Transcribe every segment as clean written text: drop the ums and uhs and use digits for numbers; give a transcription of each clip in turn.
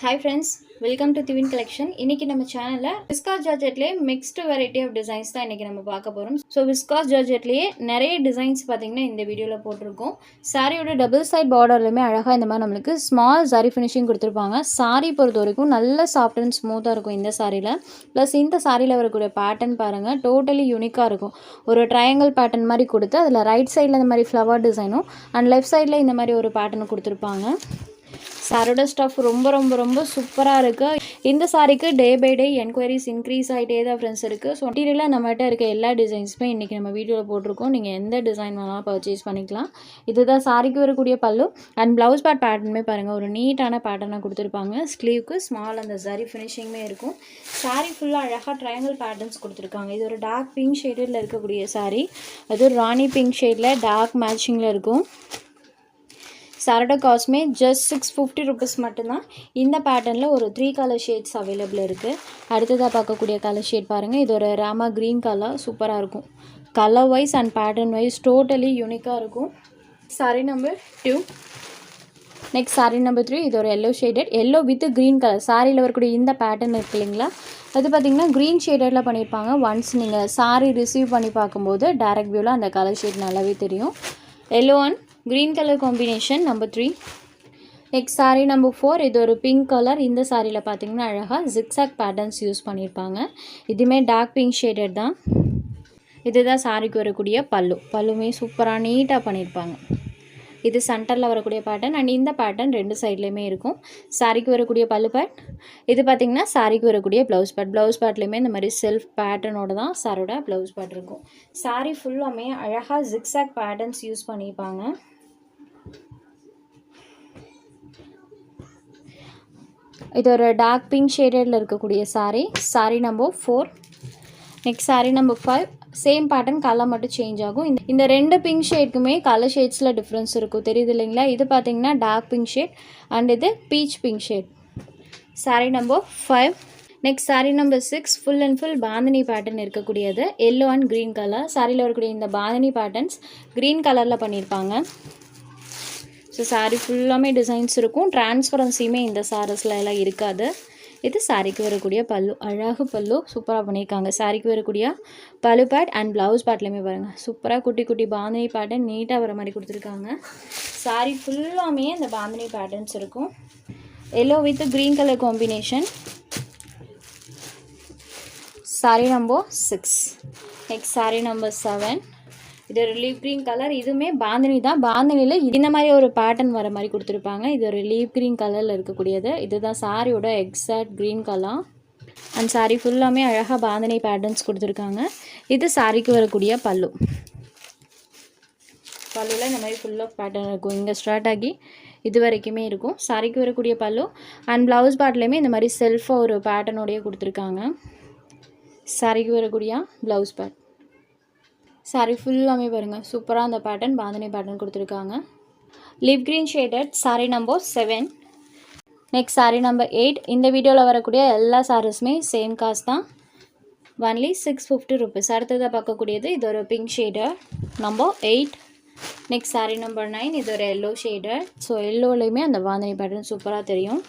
Hi friends, welcome to Thivin Collection. இன்னைக்கு நம்ம சேனல்ல விஸ்காஸ் ஜார்ஜெட்லயே மிக்ஸ்ட் வெரைட்டி ஆஃப் டிசைன்ஸ் தான் இன்னைக்கு நம்ம பார்க்க போறோம். ஸோ விஸ்காஸ் ஜார்ஜெட்லயே நிறைய டிசைன்ஸ் பார்த்தீங்கன்னா இந்த வீடியோல போட்டிருக்கோம். சாரியோட டபுள் சைட் பார்டர்லையுமே அழகாக இந்த மாதிரி நம்மளுக்கு ஸ்மால் சாரி ஃபினிஷிங் கொடுத்துருப்பாங்க. சாரி பொறுத்த வரைக்கும் நல்ல சாஃப்ட் அண்ட் ஸ்மூத்தாக இருக்கும் இந்த சாரியில். ப்ளஸ் இந்த சாரியில் வரக்கூடிய பேட்டர்ன் பாருங்கள், டோட்டலி யூனிக்காக இருக்கும். ஒரு ட்ரையாங்கிள் பேட்டர்ன் மாதிரி கொடுத்து அதில் ரைட் சைடில் இந்த மாதிரி ஃப்ளவர் டிசைனும் அண்ட் லெஃப்ட் சைடில் இந்த மாதிரி ஒரு பேட்டர்னும் கொடுத்துருப்பாங்க. சாரோட ஸ்டஃப் ரொம்ப சூப்பராக இருக்குது. இந்த சாரிக்கு day by day enquiries increase ஆகிட்டே தான் ஃப்ரெண்ட்ஸ் இருக்குது. ஸோ மெட்டீரியலாக நம்மகிட்ட இருக்க எல்லா டிசைன்ஸுமே இன்றைக்கி நம்ம வீடியோவில் போட்டிருக்கோம். நீங்கள் எந்த டிசைன் வேணாலும் பர்ச்சேஸ் பண்ணிக்கலாம். இதுதான் சாரிக்கு வரக்கூடிய பல்லு அண்ட் ப்ளவுஸ் பேட் பேட்டர்னுமே பாருங்கள், ஒரு நீட்டான பேட்டர்னாக கொடுத்துருப்பாங்க. ஸ்லீவ்க்கு ஸ்மால் அந்த சரி ஃபினிஷிங்குமே இருக்கும். சாரி ஃபுல்லாக அழகாக ட்ரையாங்கிள் பேட்டர்ன்ஸ் கொடுத்துருக்காங்க. இது ஒரு டார்க் பிங்க் ஷேடில் இருக்கக்கூடிய சாரி, அது ஒரு ராணி பிங்க் ஷேடில் டார்க் மேட்சிங்கில் இருக்கும். சாரோட காஸ்ட்மே ஜஸ்ட் 650 ருபீஸ் மட்டும்தான். இந்த பேட்டர்னில் ஒரு 3 கலர் ஷேட்ஸ் அவைலபிள் இருக்குது. அடுத்ததாக பார்க்கக்கூடிய கலர் ஷேட் பாருங்கள், இது ஒரு ராமா க்ரீன் கலர், சூப்பராக இருக்கும். Colour wise and pattern wise totally யூனிக்காக இருக்கும். Sari number 2. Next sari number 3, இது ஒரு yellow shaded, yellow with green colour. சாரியில் வரக்கூடிய இந்த பேட்டர்ன் இருக்கு இல்லைங்களா, அது பார்த்திங்கன்னா க்ரீன் ஷேடடில் பண்ணியிருப்பாங்க. ஒன்ஸ் நீங்கள் சாரி ரிசீவ் பண்ணி பார்க்கும்போது டைரக்ட் வியூவில் அந்த கலர் ஷேட் நல்லாவே தெரியும். Yellow and green color combination number 3. next saree number 4, இது ஒரு pink color. இந்த சாரியில் பார்த்தீங்கன்னா அழகாக zigzag patterns யூஸ் பண்ணியிருப்பாங்க. இதுவுமே டார்க் பிங்க் ஷேடட் தான். இதுதான் சாரிக்கு வரக்கூடிய பல்லுமே சூப்பராக நீட்டாக பண்ணியிருப்பாங்க. இது சென்டரில் வரக்கூடிய பேட்டர்ன் அண்ட் இந்த பேட்டர்ன் ரெண்டு சைட்லேயுமே இருக்கும். சாரிக்கு வரக்கூடிய பல்லு பேட், இது பார்த்திங்கன்னா சாரிக்கு வரக்கூடிய ப்ளவுஸ் பேட்லேயுமே இந்த மாதிரி செல்ஃப் பேட்டர்னோட தான் சாரோட ப்ளவுஸ் பேட் இருக்கும். சாரி ஃபுல்லாமே அழகாக ஜிக்ஸாக் பேட்டர்ன்ஸ் யூஸ் பண்ணியிருப்பாங்க. இது ஒரு டார்க் பிங்க் ஷேடடில் இருக்கக்கூடிய sorry number 4. Next sari number 5, same pattern, colour மட்டும் சேஞ்ச் ஆகும். இந்த ரெண்டு பிங்க் ஷேட்க்குமே கலர் ஷேட்ஸில் டிஃப்ரென்ஸ் இருக்கும், தெரியுது இல்லைங்களா. இது பார்த்தீங்கன்னா டார்க் பிங்க் ஷேட் அண்ட் இது beach pink shade. Sorry number 5. Next sari number 6, full and full bandhani pattern இருக்கக்கூடியது, எல்லோ அண்ட் க்ரீன் கலர். சாரியில் வரக்கூடிய இந்த பாந்தினி பேட்டர்ன்ஸ் க்ரீன் கலரில் பண்ணியிருப்பாங்க. ஸோ சாரி ஃபுல்லாமே டிசைன்ஸ் இருக்கும். டிரான்ஸ்பரன்சியுமே இந்த சாரீஸில் எல்லாம் இருக்காது. இது சாரிக்கு வரக்கூடிய பல்லு, அழகு பல்லு, சூப்பராக பண்ணியிருக்காங்க. சாரிக்கு வரக்கூடிய பல்லு பேட் அண்ட் ப்ளவுஸ் பேட்லேயுமே பாருங்கள், சூப்பராக குட்டி பாந்தினி பேட்டர்ன் நீட்டாக வர மாதிரி கொடுத்துருக்காங்க. சாரி ஃபுல்லாமே இந்த பாந்தினி பேட்டர்ன்ஸ் இருக்கும். Yellow with green colour combination. Sorry number 6. Next sari number 7, இது ஒரு லீவ் க்ரீன் கலர். இதுவுமே பாந்தினி தான். பாந்தினியில் இந்த மாதிரி ஒரு பேட்டர்ன் வர மாதிரி கொடுத்துருப்பாங்க. இது ஒரு லீவ் க்ரீன் கலரில் இருக்கக்கூடியது. இதுதான் சாரியோட exact green colour and sorry ஃபுல்லாமே அழகாக பாந்தினி பேட்டர்ன்ஸ் கொடுத்துருக்காங்க. இது சாரிக்கு வரக்கூடிய பல்லுவில் இந்த மாதிரி ஃபுல் ஆஃப் பேட்டர்ன் இருக்கும். இங்கே ஸ்டார்ட் ஆகி இது வரைக்குமே இருக்கும். சாரிக்கு வரக்கூடிய பல்லு அண்ட் ப்ளவுஸ் பேட்லேயுமே இந்த மாதிரி செல்ஃபாக ஒரு பேட்டர்னோடையே கொடுத்துருக்காங்க. சாரிக்கு வரக்கூடிய ப்ளவுஸ் பேட். சாரி ஃபுல்லாமே பாருங்கள், சூப்பராக அந்த பேட்டர்ன் பாந்தினி பேட்டர்ன் கொடுத்துருக்காங்க. லிவ் green shaded. Sari number 7. Next sari number 8. இந்த வீடியோவில் வரக்கூடிய எல்லா சாரீஸுமே சேம் காஸ்ட் தான், ஒன்லி 650 ருபீஸ். அடுத்ததாக பார்க்கக்கூடியது இது ஒரு பிங்க் ஷேடர் நம்பர் 8. நெக்ஸ்ட் சாரி நம்பர் 9, இது ஒரு எல்லோ ஷேடர். ஸோ எல்லோலையுமே அந்த பாந்தினி பேட்டர்ன் சூப்பராக தெரியும்.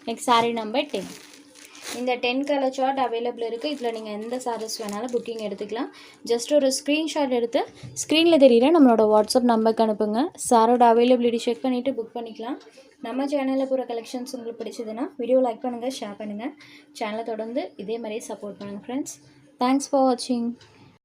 Next sari number 10. இந்த 10 கலர் சார்ட் அவைலபிள் இருக்குது. இதில் நீங்கள் எந்த சாரீஸ் வேணாலும் புக்கிங் எடுத்துக்கலாம். ஜஸ்ட் ஒரு ஸ்க்ரீன்ஷாட் எடுத்து ஸ்க்ரீனில் தெரியுற நம்மளோட வாட்ஸ்அப் நம்பருக்கு அனுப்புங்க. சாரோட அவைலபிலிட்டி செக் பண்ணிவிட்டு புக் பண்ணிக்கலாம். நம்ம சேனலில் போகிற கலெக்ஷன்ஸ் உங்களுக்கு பிடிச்சதுன்னா வீடியோ லைக் பண்ணுங்கள், ஷேர் பண்ணுங்கள். சேனலை தொடர்ந்து இதே மாதிரியே சப்போர்ட் பண்ணுங்கள் ஃப்ரெண்ட்ஸ். தேங்க்ஸ் ஃபார் வாட்சிங்.